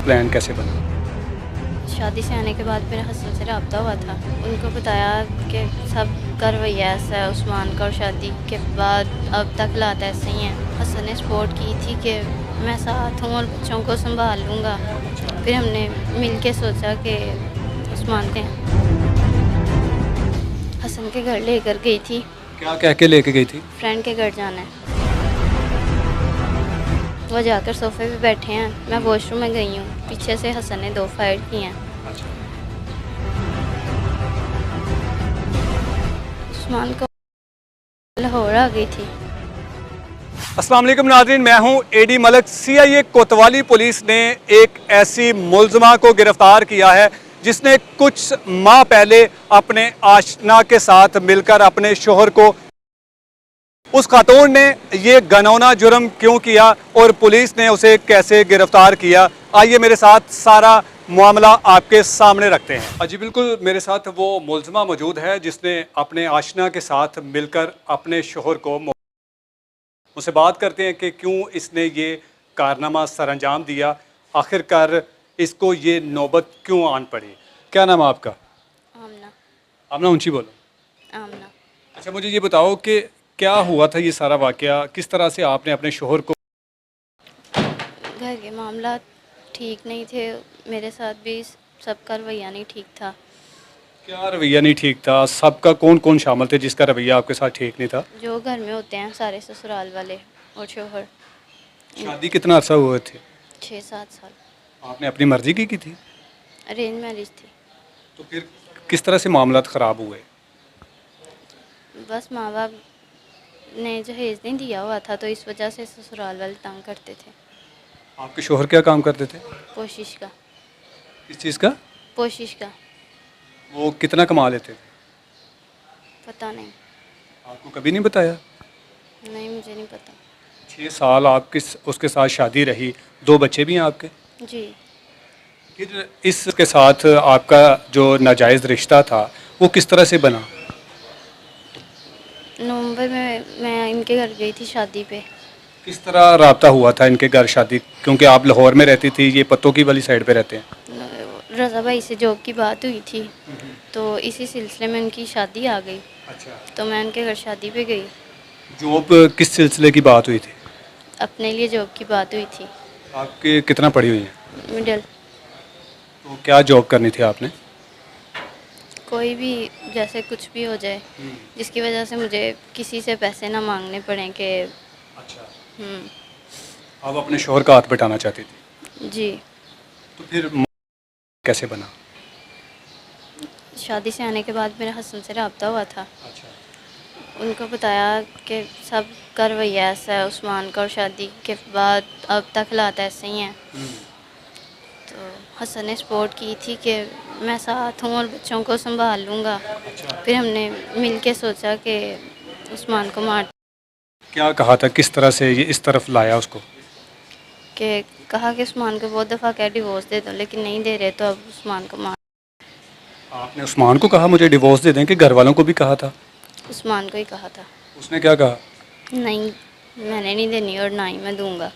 Plan कैसे बना? शादी से आने के बाद मेरा हसन से रब्ता हुआ था। उनको बताया कि सब का रवैया ऐसा है उस्मान का, और शादी के बाद अब तक हालात ऐसे ही हैं। हसन ने सपोर्ट की थी कि मैं साथ हूँ और बच्चों को संभाल लूँगा। फिर हमने मिल के सोचा कि उस्मान के हसन के घर लेकर गई थी। क्या कह के लेके गई थी? फ्रेंड के घर जाना है। वो जाकर सोफे पे बैठे हैं, मैं वॉशरूम में गई हूँ। पीछे से हसन ने 2 फायर किए हैं। उस्मान को लाहौर आ गई थी। अस्सलाम वालेकुम नाज़रीन, मैं हूं एडी मलिक। CIA कोतवाली पुलिस ने एक ऐसी मुलजमा को गिरफ्तार किया है जिसने कुछ माह पहले अपने आशना के साथ मिलकर अपने शोहर को, उस खातून ने ये घिनौना जुर्म क्यों किया और पुलिस ने उसे कैसे गिरफ्तार किया, आइए मेरे साथ सारा मामला आपके सामने रखते हैं। जी बिल्कुल, मेरे साथ वो मुलजमा मौजूद है जिसने अपने आशना के साथ मिलकर अपने शोहर को, उनसे बात करते हैं कि क्यों इसने ये कारनामा सरअंजाम दिया, आखिरकार इसको ये नौबत क्यों आन पड़ी। क्या नाम है आपका? आमना। आमना, ऊंची बोलो। आमना। अच्छा, मुझे ये बताओ कि क्या हुआ था ये सारा वाकया, किस तरह से आपने अपने शोहर को? घर के मामला ठीक नहीं थे, मेरे साथ भी सबका रवैया नहीं ठीक था। क्या रवैया नहीं ठीक था? सबका कौन कौन शामिल थे जिसका रवैया आपके साथ ठीक नहीं था? जो घर में होते हैं सारे ससुराल वाले और शोहर। शादी कितना अर्सा हुए थे? 6-7 साल। आपने अपनी मर्जी की थी? अरेंज मैरिज थी। तो फिर किस तरह से मामला ख़राब हुए? बस माँ बाप ने जहेज नहीं दिया हुआ था, तो इस वजह से ससुराल वाले तंग करते थे। आपके शोहर क्या काम करते थे? कोशिश का। किस चीज़ का? कोशिश का। वो कितना कमा लेते थे? पता नहीं। आपको कभी नहीं बताया? नहीं, मुझे नहीं पता। 6 साल आपकी उसके साथ शादी रही, 2 बच्चे भी हैं आपके। जी। फिर इसके साथ आपका जो नाजायज़ रिश्ता था वो किस तरह से बना? नवंबर में मैं इनके घर गई थी शादी पे। किस तरह राब्ता हुआ था इनके घर शादी, क्योंकि आप लाहौर में रहती थी, ये पत्तों की वाली साइड पे रहते हैं? रज़ा भाई से जॉब की बात हुई थी, तो इसी सिलसिले में उनकी शादी आ गई। अच्छा। तो मैं उनके घर शादी पे गई। जॉब किस सिलसिले की बात हुई थी? अपने लिए जॉब की बात हुई थी। आपके कितना पढ़ी हुई है? मिडल। तो क्या जॉब करनी थी आपने? कोई भी, जैसे कुछ भी हो जाए, जिसकी वजह से मुझे किसी से पैसे ना मांगने पड़े कि। अच्छा। हम्म। आप अपने शोहर का हाथ बटाना चाहती थी? जी। तो फिर कैसे बना? शादी से आने के बाद मेरा हसन से रब्ता हुआ था। अच्छा। उनको बताया कि सब का रवैया ऐसा है उस्मान का, और शादी के बाद अब तक हालात ऐसे ही हैं। तो हसन ने सपोर्ट की थी कि मैं साथ हूँ और बच्चों को संभाल लूँगा। फिर हमने मिल के सोचा कि उस्मान को मार क्या कहा था, किस तरह से ये इस तरफ लाया उसको? के कहा कि उस्मान को बहुत दफ़ा क्या डिवोर्स दे दो, लेकिन नहीं दे रहे, तो अब उस्मान को मार। आपने उस्मान को कहा मुझे डिवोर्स दे दें, कि घर वालों को भी कहा था? उस्मान को ही कहा था। उसने क्या कहा? नहीं, मैंने नहीं देनी और ना ही मैं दूँगा।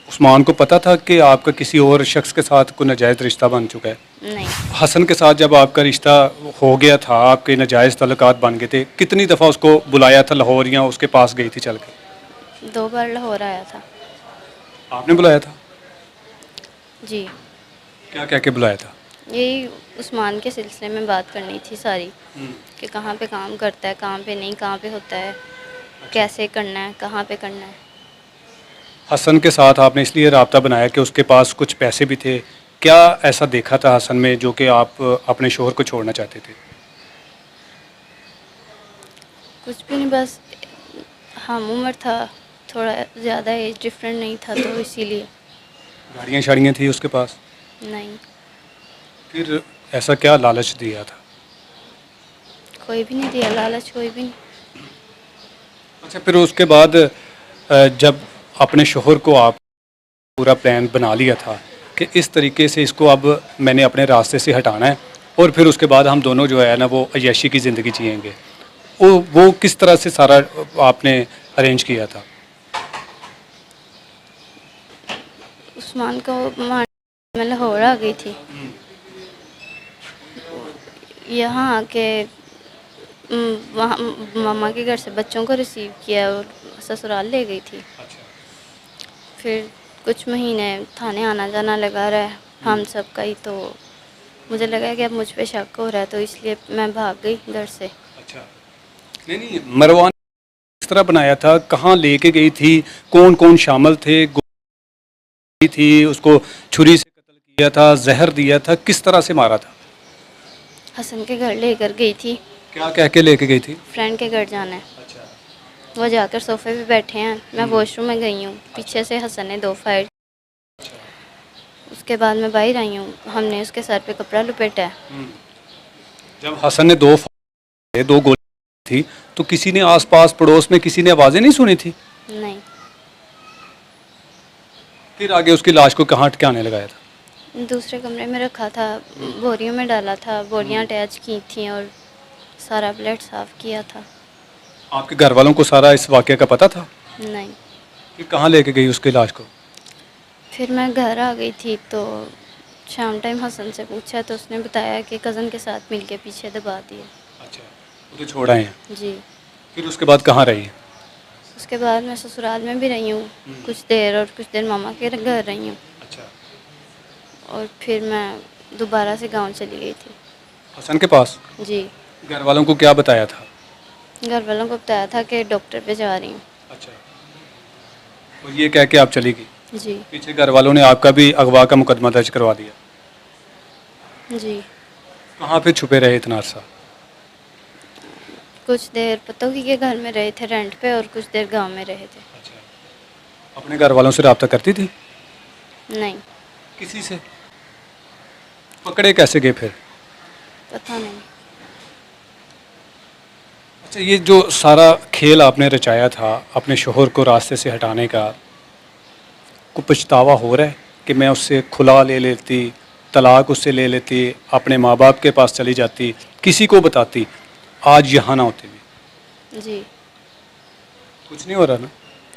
उस्मान को पता था कि आपका किसी और शख्स के साथ कोई नाजायज़ रिश्ता बन चुका है? नहीं। हसन के साथ जब आपका रिश्ता हो गया था, आपके नाजायज़ तल्लुकात बन गए थे, कितनी दफ़ा उसको बुलाया था लाहौर, या उसके पास गई थी चल के? 2 बार लाहौर आया था। आपने बुलाया था? जी। क्या कह के बुलाया था? यही उस्मान के सिलसिले में बात करनी थी सारी, कि कहाँ पे काम करता है, कहाँ पे नहीं, कहाँ पे होता है, कैसे करना है, कहाँ पे करना है। हसन के साथ आपने इसलिए राब्ता बनाया कि उसके पास कुछ पैसे भी थे? क्या ऐसा देखा था हसन में जो कि आप अपने शोहर को छोड़ना चाहते थे? कुछ भी नहीं, बस हम उम्र था, थोड़ा ज़्यादा एज डिफरेंट नहीं था, तो इसीलिए। गाड़ियाँ शाड़ियाँ थी उसके पास? नहीं। फिर ऐसा क्या लालच दिया था? कोई भी नहीं दिया लालच, कोई भी नहीं। अच्छा, फिर उसके बाद जब अपने शोहर को आप पूरा प्लान बना लिया था कि इस तरीके से इसको अब मैंने अपने रास्ते से हटाना है, और फिर उसके बाद हम दोनों जो है ना वो अय्याशी की ज़िंदगी जिएंगे, वो किस तरह से सारा आपने अरेंज किया था? उस्मान को मार मैं लाहौर आ गई थी। यहाँ आके वहाँ मामा के घर से बच्चों को रिसीव किया और ससुराल ले गई थी। फिर कुछ महीने थाने आना जाना लगा रहा है हम सब का ही, तो मुझे लगा कि अब मुझ पे शक हो रहा है, तो इसलिए मैं भाग गई घर से। अच्छा, नहीं, मरवान किस तरह बनाया था, कहाँ लेके गई थी, कौन कौन शामिल थे, गोली थी, उसको छुरी से कत्ल किया था, जहर दिया था, किस तरह से मारा था? हसन के घर लेकर गई थी। क्या कह के लेके गई थी? फ्रेंड के घर जाना है। अच्छा, वो जाकर सोफे पे बैठे हैं, मैं वॉशरूम में गई हूँ, पीछे से हसन ने 2 फायर। उसके बाद मैं बाहर आई हूँ, हमने उसके सर पे कपड़ा लपेटा है। जब हसन ने 2 गोली थी तो किसी ने आसपास पड़ोस में किसी ने आवाज़ें नहीं सुनी थी? नहीं, फिर आगे उसकी लाश को कहाँ ठिकाने लगाया था? दूसरे कमरे में रखा था, बोरियों में डाला था, बोरियां अटैच की थी और सारा ब्लड साफ़ किया था। आपके घर वालों को सारा इस वाक़े का पता था? नहीं, फिर कहाँ लेके गई उसकी लाश को? फिर मैं घर आ गई थी तो शाम टाइम हसन से पूछा तो उसने बताया कि कज़न के साथ मिलके पीछे दबा दिए। अच्छा, वो तो छोड़ आए हैं। जी। फिर उसके बाद कहाँ रही? उसके बाद मैं ससुराल में भी रही हूँ कुछ देर, और कुछ देर मामा के घर रही हूँ, अच्छा, और फिर मैं दोबारा से गांव चली गई थी। हसन के पास? जी। घर वालों को क्या बताया था? घर वालों को बताया था कि डॉक्टर पे जा रही हूँ। अच्छा, और ये कह के आप चली गई? जी। पीछे घर वालों ने आपका भी अगवा का मुकदमा दर्ज करवा दिया? जी। कहाँ पे छुपे रहे इतना अरसा? कुछ देर पतोही के घर में रहे थे रेंट पे, और कुछ देर गांव में रहे थे। अच्छा, अपने घर वालों से रब्ता करती थी? नहीं, किसी से? पकड़े कैसे गए फिर? पता नहीं। अच्छा, ये जो सारा खेल आपने रचाया था अपने शोहर को रास्ते से हटाने का, को पछतावा हो रहा है कि मैं उससे खुला ले लेती, तलाक उससे ले लेती, अपने माँ बाप के पास चली जाती, किसी को बताती, आज यहाँ ना होते भी? जी। कुछ नहीं हो रहा ना?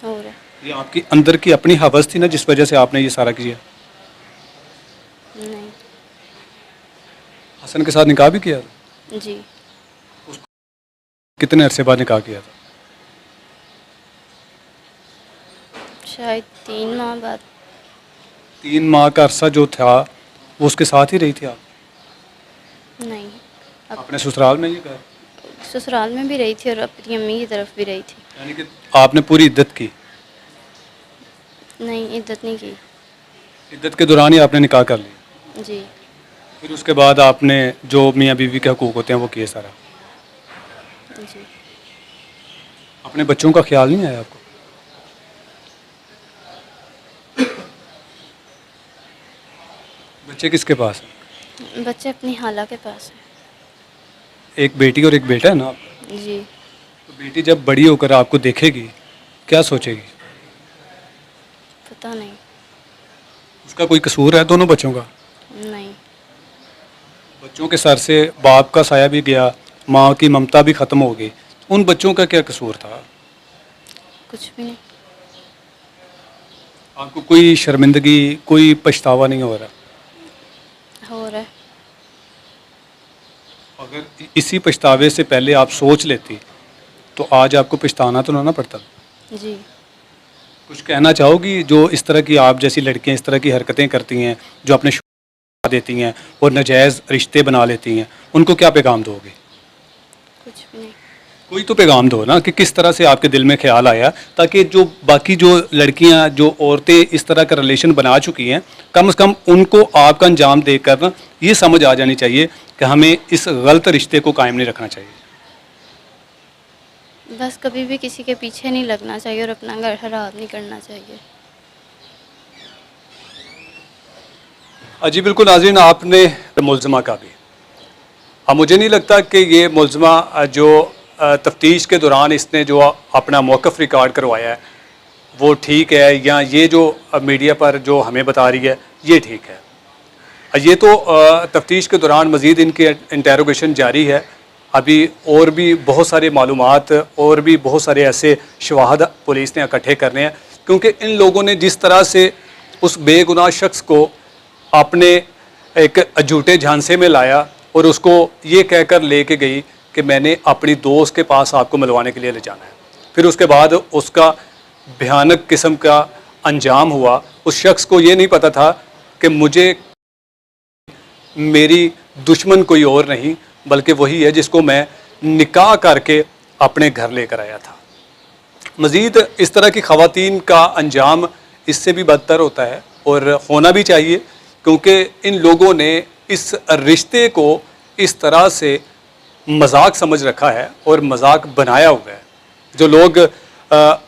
हो रहा है। ये आपकी अंदर की अपनी हवस थी ना जिस वजह से आपने ये सारा किया? नहीं। हसन के साथ निकाह भी किया था? जी। कितने अरसे बाद निकाह किया था? शायद 3 माह बाद। 3 माह का अरसा जो था वो उसके साथ ही रही थी आप? नहीं, अपने ससुराल में? ये घर ससुराल में भी रही थी और अपनी अम्मी की तरफ भी रही थी। यानी कि आपने पूरी इद्दत की? नहीं, इद्दत नहीं की। इद्दत के दौरान ही आपने निकाह कर लिया? जी। फिर उसके बाद आपने जो मियाँ बीवी के हकूक़ होते हैं वो किए सारा? जी। अपने बच्चों का ख्याल नहीं आया आपको? बच्चे किसके पास हैं? बच्चे अपनी हाला के पास एक बेटी और एक बेटा है ना आपका? हैं। जी। तो बेटी जब बड़ी होकर आपको देखेगी क्या सोचेगी? पता नहीं। उसका कोई कसूर है दोनों बच्चों का? नहीं। बच्चों के सर से बाप का साया भी गया, माँ की ममता भी ख़त्म हो गई, उन बच्चों का क्या कसूर था? कुछ भी नहीं। आपको कोई शर्मिंदगी, कोई पछतावा नहीं हो रहा? हो रहा है। अगर इसी पछतावे से पहले आप सोच लेती तो आज आपको पछताना तो ना पड़ता? जी। कुछ कहना चाहोगी जो इस तरह की आप जैसी लड़कियां इस तरह की हरकतें करती हैं, जो अपने शौहर को देती हैं और नाजायज़ रिश्ते बना लेती हैं, उनको क्या पैगाम दोगे? कुछ भी नहीं। कोई तो पैगाम दो ना कि किस तरह से आपके दिल में ख्याल आया, ताकि जो बाकी जो लड़कियां, जो औरतें इस तरह का रिलेशन बना चुकी हैं, कम से कम उनको आपका अंजाम देकर ना ये समझ आ जानी चाहिए कि हमें इस गलत रिश्ते को कायम नहीं रखना चाहिए। बस कभी भी किसी के पीछे नहीं लगना चाहिए और अपना घर खराब नहीं करना चाहिए। जी बिल्कुल नाज़रीन, आपने मुलज़मा का भी, अब मुझे नहीं लगता कि ये मुलज़मा जो तफ्तीश के दौरान इसने जो अपना मौक़िफ़ रिकॉर्ड करवाया है वो ठीक है, या ये जो मीडिया पर जो हमें बता रही है ये ठीक है। ये तो तफ्तीश के दौरान मज़ीद इनकी इंटेरोगेशन जारी है। अभी और भी बहुत सारे मालूमात और भी बहुत सारे ऐसे शवाहद पुलिस ने इकट्ठे करने हैं, क्योंकि इन लोगों ने जिस तरह से उस बेगुनाह शख्स को आपने एक झूठे झांसे में लाया और उसको ये कहकर लेके गई कि मैंने अपनी दोस्त के पास आपको मिलवाने के लिए ले जाना है। फिर उसके बाद उसका भयानक किस्म का अंजाम हुआ। उस शख्स को ये नहीं पता था कि मुझे मेरी दुश्मन कोई और नहीं बल्कि वही है जिसको मैं निकाह करके अपने घर लेकर आया था। मज़ीद इस तरह की ख़वातीन का अंजाम इससे भी बदतर होता है और होना भी चाहिए, क्योंकि इन लोगों ने इस रिश्ते को इस तरह से मजाक समझ रखा है और मजाक बनाया हुआ है। जो लोग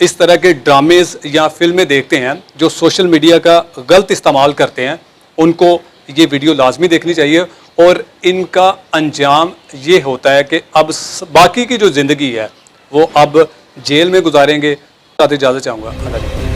इस तरह के ड्रामेज़ या फिल्में देखते हैं जो सोशल मीडिया का गलत इस्तेमाल करते हैं, उनको ये वीडियो लाजमी देखनी चाहिए और इनका अंजाम ये होता है कि अब बाकी की जो ज़िंदगी है वो अब जेल में गुजारेंगे। साथ इजाज़त चाहूँगा। अल्लाह